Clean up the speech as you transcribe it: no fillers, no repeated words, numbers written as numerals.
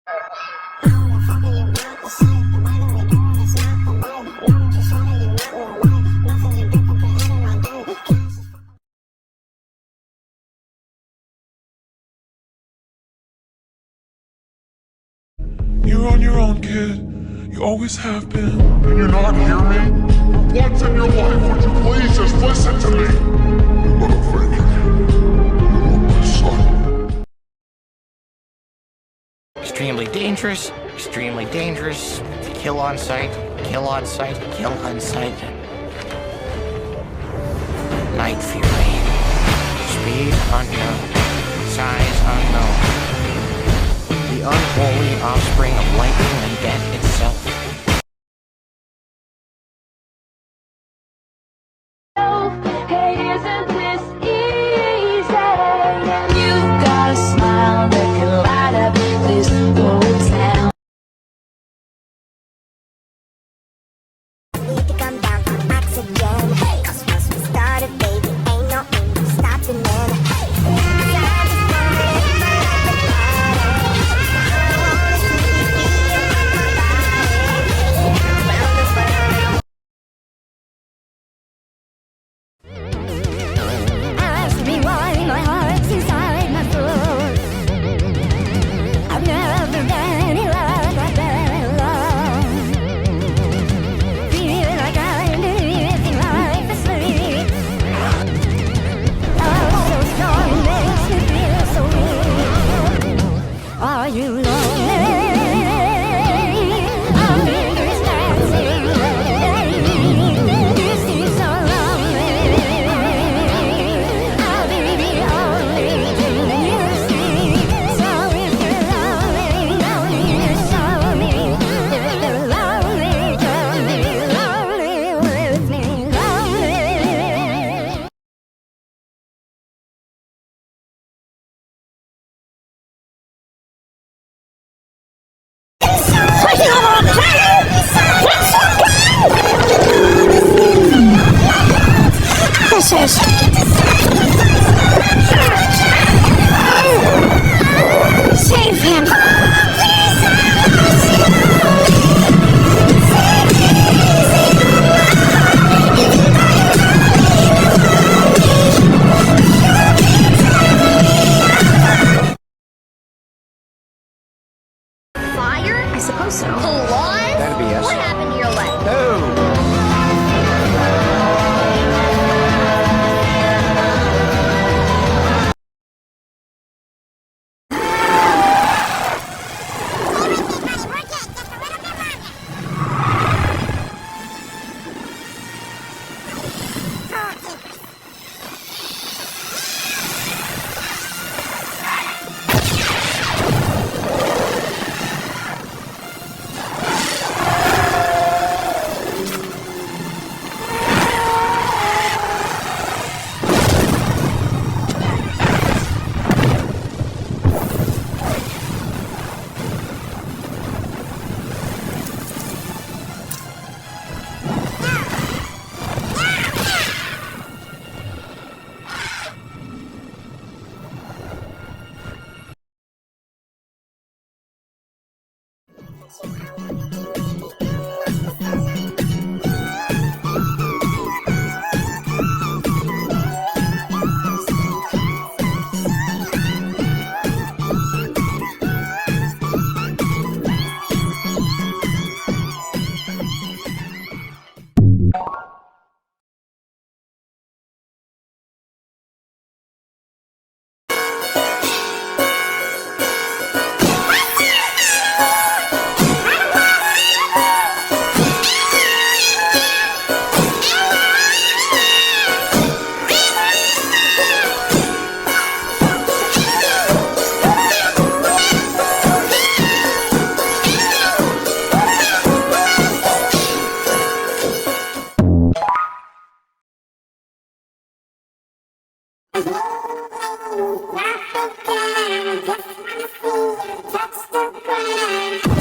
You're on your own, kid. You always have been. Can you not hear me? Once in your life, would you please just listen to me? You motherfucker. You are my son. Extremely dangerous, extremely dangerous. Kill on sight, kill on sight, kill on sight. Night Fury. Speed unknown. Size unknown. The unholy offspring of lightning and death itself. Hey, isn't this easy? And you've got a smile that can light up this whole town. Need to come down on oxygen. Hey, 'cause once we started, baby, ain't no end to stopping it. Hey, I just wanna live my life and party. I wanna see you feel on my body. Around the world. Ask me why my heart's inside my throat. I've never been any love like that alone. Feeling like I'm living life asleep. Love so strong makes me feel so weak. Are you lonely? I'm fingers dancing. You seem so lonely. I'll be the only thing you see. So if you're lonely, just show me. If you're lonely, just be lonely with me, lonely. Save him! Fire? I suppose so. Blood? That'd be us. What happened to your leg? Oh! That's the plan. Just wanna see you touch the ground.